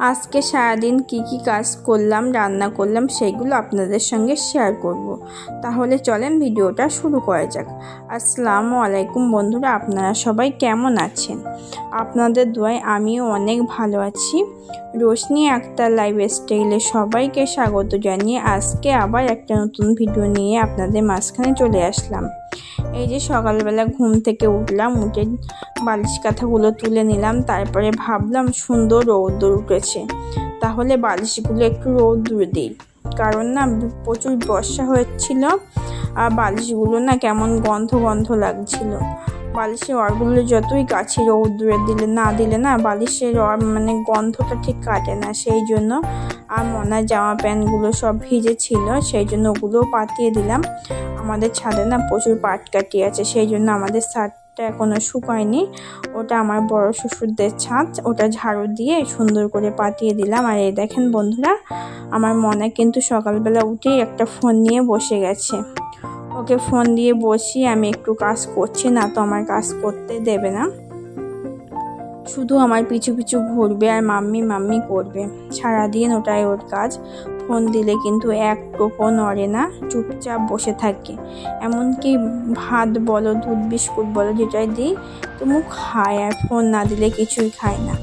আজকে সারাদিন কি কাজ করলাম, রান্না করলাম সেগুলো আপনাদের সঙ্গে শেয়ার করব। তাহলে চলেন ভিডিওটা শুরু করা যাক। আসসালামু আলাইকুম বন্ধুরা, আপনারা সবাই কেমন আছেন? আপনাদের দোয়ায় আমিও অনেক ভালো আছি। রোশনি আক্তার লাইফস্টাইলে সবাইকে স্বাগত জানিয়ে আজকে আবার একটা নতুন ভিডিও নিয়ে আপনাদের মাঝখানে চলে আসলাম। এই যে সকালবেলা ঘুম থেকে উঠলাম, উঠে বালিশ কাঁথাগুলো তুলে নিলাম। তারপরে ভাবলাম সুন্দর রৌদ্র উঠেছে, তাহলে বালিশগুলো একটু রৌদ্রে দিই, কারণ না প্রচুর বর্ষা হচ্ছিল আর বালিশগুলো না কেমন গন্ধ গন্ধ লাগছিল। বালিশের ওয়ারগুলো যতই গাছে রৌদ্রে দিলে না বালিশের মানে গন্ধটা ঠিক কাটে না। সেই জন্য আর মনার জামা প্যান্টগুলো সব ভিজে ছিল, সেই জন্য ওগুলোও পাতিয়ে দিলাম। আমাদের ছাদে না প্রচুর পাটকাঠি আছে, সেই জন্য আমাদের ছাদটা এখনো শুকায়নি। ওটা আমার বড় শ্বশুরদের ছাদ, ওটা ঝাড়ু দিয়ে সুন্দর করে পাতিয়ে দিলাম। আর এই দেখেন বন্ধুরা, আমার মনে কিন্তু সকালবেলা উঠেই একটা ফোন নিয়ে বসে গেছে। ওকে ফোন দিয়ে বসি, আমি একটু কাজ করছি, না তো আমার কাজ করতে দেবে না। শুধু আমার পিছু পিছু ঘুরবে আর মাম্মি মাম্মি করবে সারাদিন, ওটাই ওর কাজ। ফোন দিলে কিন্তু এক টোপও নড়ে না, চুপচাপ বসে থাকে। এমনকি ভাত বলো, দুধ বিস্কুট বলো, যেটাই দিই তুমি খায়, আর ফোন না দিলে কিছুই খায় না।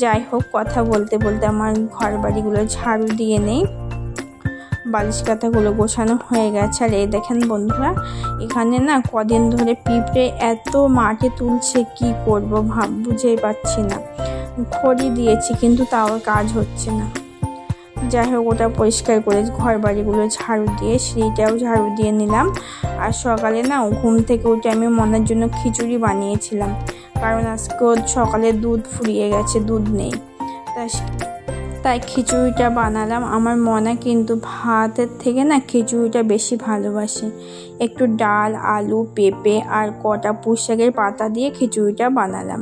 যাই হোক, কথা বলতে বলতে আমার ঘর বাড়িগুলো ঝাড়ু দিয়ে নেই, বালিশ কাঁথাগুলো গোছানো হয়ে গেছে। আর এই দেখেন বন্ধুরা, এখানে না কদিন ধরে পিঁপড়ে এত মাঠে তুলছে, কি করব বুঝেই পাচ্ছি না। খড়ি দিয়েছি কিন্তু তাও কাজ হচ্ছে না। যাই হোক, ওটা পরিষ্কার করে ঘর বাড়িগুলো ঝাড়ু দিয়ে সিঁড়িটাও ঝাড়ু দিয়ে নিলাম। আর সকালে না ঘুম থেকে উঠে আমি মনের জন্য খিচুড়ি বানিয়েছিলাম, কারণ আজকে সকালে দুধ ফুরিয়ে গেছে, দুধ নেই, তাই খিচুড়িটা বানালাম। আমার মনে কিন্তু ভাতের থেকে না খিচুড়িটা বেশি ভালোবাসে। একটু ডাল, আলু, পেঁপে আর কটা পুঁই শাকের পাতা দিয়ে খিচুড়িটা বানালাম।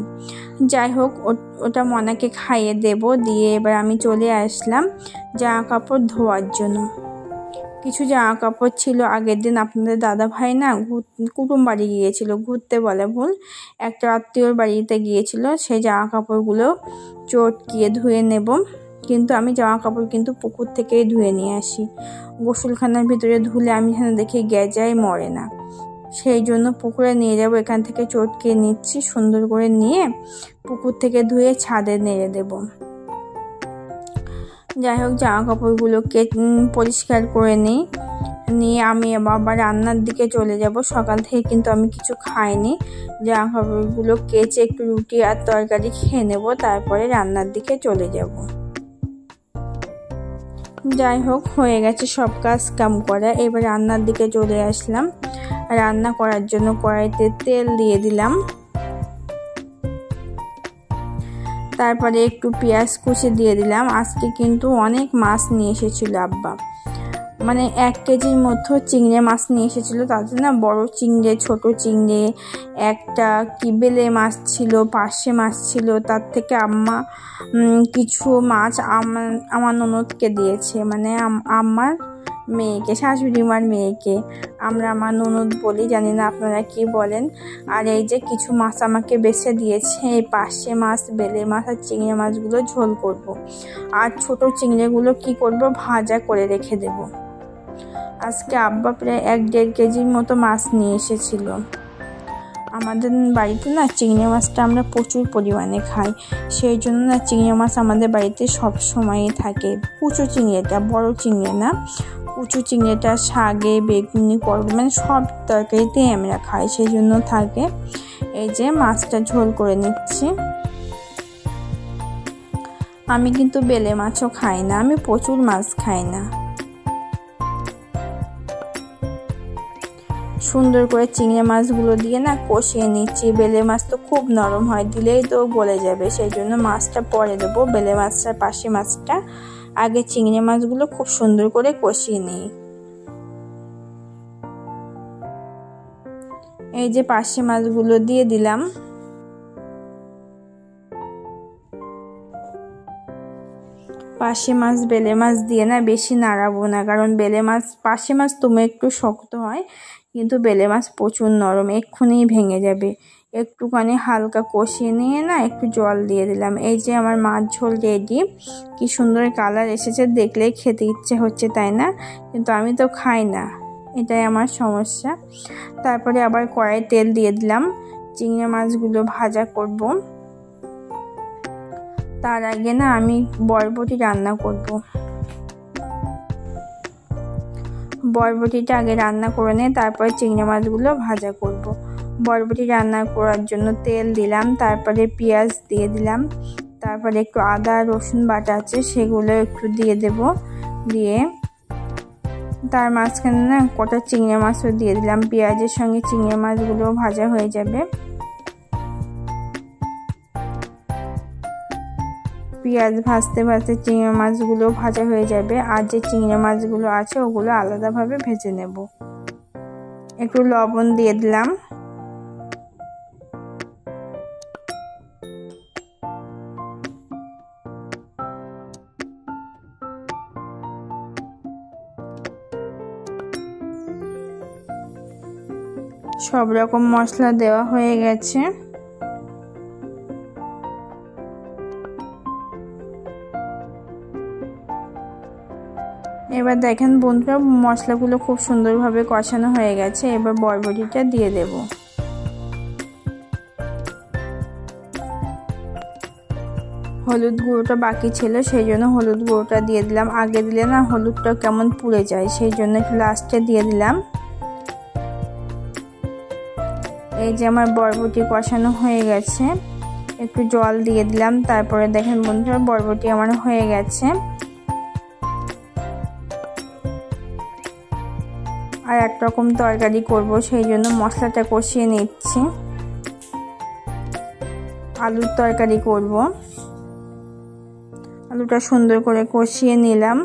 যাই হোক, ওটা মনাকে খাইয়ে দেব, দিয়ে এবার আমি চলে আসলাম জামা কাপড় ধোয়ার জন্য। কিছু জামা কাপড় ছিল আগের দিন আপনাদের দাদা ভাই না কুটুম বাড়ি গিয়েছিল, ঘুরতে বলে ভুল, একটা আত্মীয়র বাড়িতে গিয়েছিল। সেই জামা কাপড়গুলো চটকিয়ে ধুয়ে নেব। কিন্তু আমি জামা কাপড় কিন্তু পুকুর থেকেই ধুয়ে নিয়ে আসি। গোসলখানার ভিতরে ধুলে আমি এখানে দেখি গেজাই মরে না, সেই জন্য পুকুরে নিয়ে যাব। এখান থেকে চটকিয়ে নিচ্ছি, সুন্দর করে নিয়ে পুকুর থেকে ধুয়ে ছাদে নেড়ে দেব। যাই হোক, জামা কাপড়গুলোকে পরিষ্কার করে নিয়ে আমি আবার রান্নার দিকে চলে যাব। সকাল থেকে কিন্তু আমি কিছু খাইনি। জামা কাপড়গুলো কেচে একটু রুটি আর তরকারি খেয়ে নেব, তারপরে রান্নার দিকে চলে যাব। যাই হোক, হয়ে গেছে সব কাজ কাম করা, এবার রান্নার দিকে চলে আসলাম। রান্না করার জন্য কড়াইতে তেল দিয়ে দিলাম, তারপরে একটু পেঁয়াজ কুচি দিয়ে দিলাম। আজকে কিন্তু অনেক মাছ নিয়ে এসেছিল আব্বা, মানে 1 কেজির মতো চিংড়ি মাছ নিয়ে এসেছিল। তাতে না বড় চিংড়ি, ছোট চিংড়ি, একটা কি বেলে মাছ ছিল, পার্শে মাছ ছিল। তার থেকে আম্মা কিছু মাছ আমার ননদকে দিয়েছে, মানে আমার মেয়েকে, শাশুড়ি মার মেয়েকে আমরা আমার ননদ বলি, জানি না আপনারা কি বলেন। আর এই যে কিছু মাছ আমাকে বেছে দিয়েছে, এই পার্শে মাছ, বেলে মাছ আর চিংড়ি মাছগুলো ঝোল করব। আর ছোট চিংড়িগুলো কি করব, ভাজা করে রেখে দেব। আজকে আব্বা প্রায় 1-1.5 কেজির মতো মাছ নিয়ে এসেছিল। আমাদের বাড়িতে না চিংড়ি মাছটা আমরা প্রচুর পরিমাণে খাই, সেই জন্য না চিংড়ি মাছ আমাদের বাড়িতে সব সময়ই থাকে। কুচো চিংড়িটা, বড় চিংড়ি না, কুচো চিংড়িটা শাকে, বেগুনি, পটল, মানে সব তরকারিতেই আমরা খাই, সেই জন্য থাকে। এই যে মাছটা ঝোল করে নিচ্ছি। আমি কিন্তু বেলে মাছও খাই না, আমি প্রচুর মাছ খাই না। সুন্দর করে চিংড়ি মাছগুলো দিয়ে না কষিয়ে নিচ্ছি। বেলে মাছ তো খুব নরম হয়, দিলেই তো গলে যাবে, সেই জন্য মাছটা পরে দেবো। বেলে মাছটা, পার্শে মাছটা আগে, চিংড়ি মাছগুলো খুব সুন্দর করে কষিয়ে নিই। এই যে পার্শে মাছগুলো দিয়ে দিলাম। পার্শে মাছ, বেলে মাছ দিয়ে না বেশি নাড়াবো না, কারণ বেলে মাছ, পার্শে মাছ তুমি একটু শক্ত হয়, কিন্তু বেলে মাছ প্রচুর নরম, এক্ষুনি ভেঙে যাবে। একটুখানি হালকা কষিয়ে নিয়ে না একটু জল দিয়ে দিলাম। এই যে আমার মাছ ঝোল রেডি। কি সুন্দর কালার এসেছে, দেখলেই খেতে ইচ্ছে হচ্ছে, তাই না? কিন্তু আমি তো খাই না, এটাই আমার সমস্যা। তারপরে আবার কড়াইয়ে তেল দিয়ে দিলাম, চিংড়ি মাছগুলো ভাজা করব। তার আগে না আমি বরবটি রান্না করব। বরবটিটা আগে রান্না করে নিয়ে তারপরে চিংড়ি মাছগুলো ভাজা করব। বরবটি রান্না করার জন্য তেল দিলাম, তারপরে পেঁয়াজ দিয়ে দিলাম, তারপরে একটু আদা রসুন বাটা আছে সেগুলো একটু দিয়ে দেব। দিয়ে তার মাঝখানে না কটা চিংড়ি মাছও দিয়ে দিলাম। পেঁয়াজের সঙ্গে চিংড়ি মাছগুলো ভাজা হয়ে যাবে। পেঁয়াজ ভাজতে ভাজতে চিংড়ি মাছগুলো ভাজা হয়ে যাবে। আর যে চিংড়ি মাছগুলো আছে ওগুলো আলাদাভাবে ভেজে নেব। একটু লবণ দিয়ে দিলাম। সব রকম মশলা দেওয়া হয়ে গেছে। এবার দেখেন বন্ধুরা, মশলাগুলো খুব সুন্দরভাবে কষানো হয়ে গেছে। এবার বরবটিটা দিয়ে দেব। হলুদ গুঁড়োটা বাকি ছিল, সেই জন্য হলুদ গুঁড়োটা দিয়ে দিলাম। আগে দিলে না হলুদটা কেমন পুড়ে যায়, সেই জন্য একটু লাস্টে দিয়ে দিলাম। এই যে আমার বরবটি কষানো হয়ে গেছে, একটু জল দিয়ে দিলাম। তারপরে দেখেন বন্ধুরা, বরবটি আমার হয়ে গেছে। আর একরকম তরকারি করব, সেই জন্য মশলাটা কষিয়ে নিচ্ছি। আলুর তরকারি করব, আলুটা সুন্দর করে কষিয়ে নিলাম।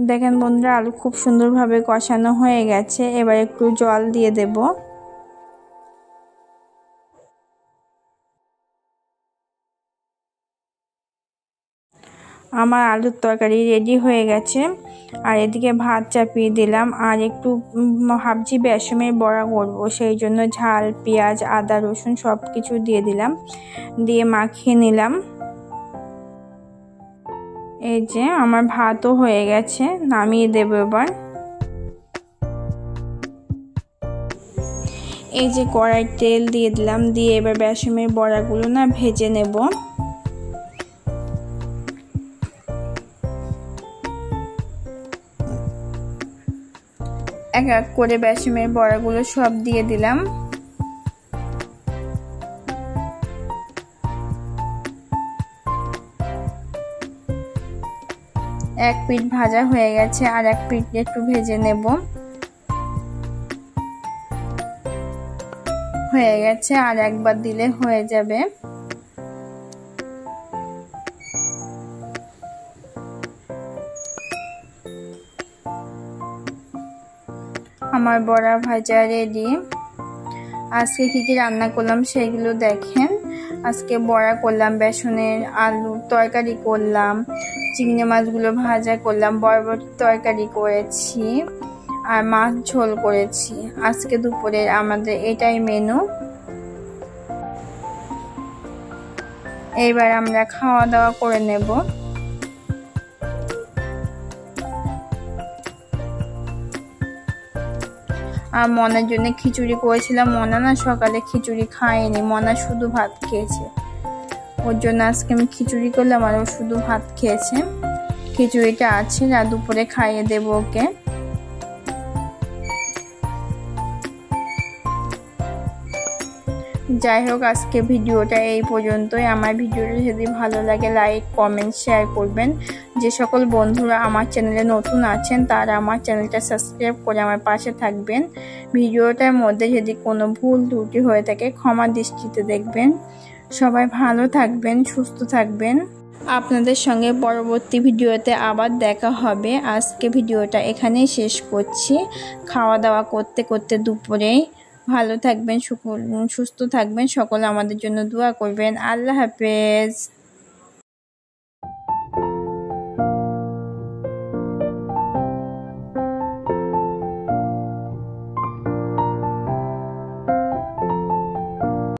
দেখেন বন্ধুরা, আলু খুব সুন্দরভাবে কষানো হয়ে গেছে। এবার একটু জল দিয়ে দেব। আমার আলুর তরকারি রেডি হয়ে গেছে। আর এদিকে ভাত চাপিয়ে দিলাম। আর একটু ভাবছি বেসমের বড়া করব, সেই জন্য ঝাল পেঁয়াজ আদা রসুন সব কিছু দিয়ে দিলাম, দিয়ে মাখিয়ে নিলাম। এই যে আমার ভাতও হয়ে গেছে, নামিয়ে দেব এবার। এই যে কড়াই তেল দিয়ে দিলাম, দিয়ে এবার বেসমের বড়াগুলো না ভেজে নেব। এক এক করে বেসমের বড়াগুলো সব দিয়ে দিলাম। এক পিঠ ভাজা হয়ে গেছে, আর এক পিঠ একটু ভেজে নেব। হয়ে গেছে, আর একবার দিলে হয়ে যাবে। আমার বড়া ভাজা রেডি। আজকে কি কি রান্না করলাম সেগুলো দেখেন। আজকে বড়া করলাম, বেসনের আলুর তরকারি করলাম, চিংড়ি মাছগুলো ভাজা করলাম, বরবটির তরকারি করেছি, আর মাছ ঝোল করেছি। আজকে দুপুরের আমাদের এটাই মেনু। এইবার আমরা খাওয়া দাওয়া করে নেব। আর মনার জন্য খিচুড়ি করেছিলাম। মনা না সকালে খিচুড়ি খায়নি, মনা শুধু ভাত খেয়েছে। ওর জন্য আজকে আমি খিচুড়ি করলাম, আর ও শুধু ভাত খেয়েছে। খিচুড়িটা আছে, আর দুপুরে খাইয়ে দেব ওকে। যাই হোক, আজকে ভিডিওটা এই পর্যন্তই। আমার ভিডিওটা যদি ভালো লাগে লাইক কমেন্ট শেয়ার করবেন। যে সকল বন্ধুরা আমার চ্যানেলে নতুন আছেন তারা আমার চ্যানেলটা সাবস্ক্রাইব করে আমার পাশে থাকবেন। ভিডিওটার মধ্যে যদি কোনো ভুল ত্রুটি হয়ে থাকে ক্ষমা দৃষ্টিতে দেখবেন। সবাই ভালো থাকবেন, সুস্থ থাকবেন। আপনাদের সঙ্গে পরবর্তী ভিডিওতে আবার দেখা হবে। আজকে ভিডিওটা এখানেই শেষ করছি। খাওয়া দাওয়া করতে করতে দুপুরেই। ভালো থাকবেন, সুস্থ থাকবেন, সকলে আমাদের জন্য দোয়া করবেন। আল্লাহ হাফেজ।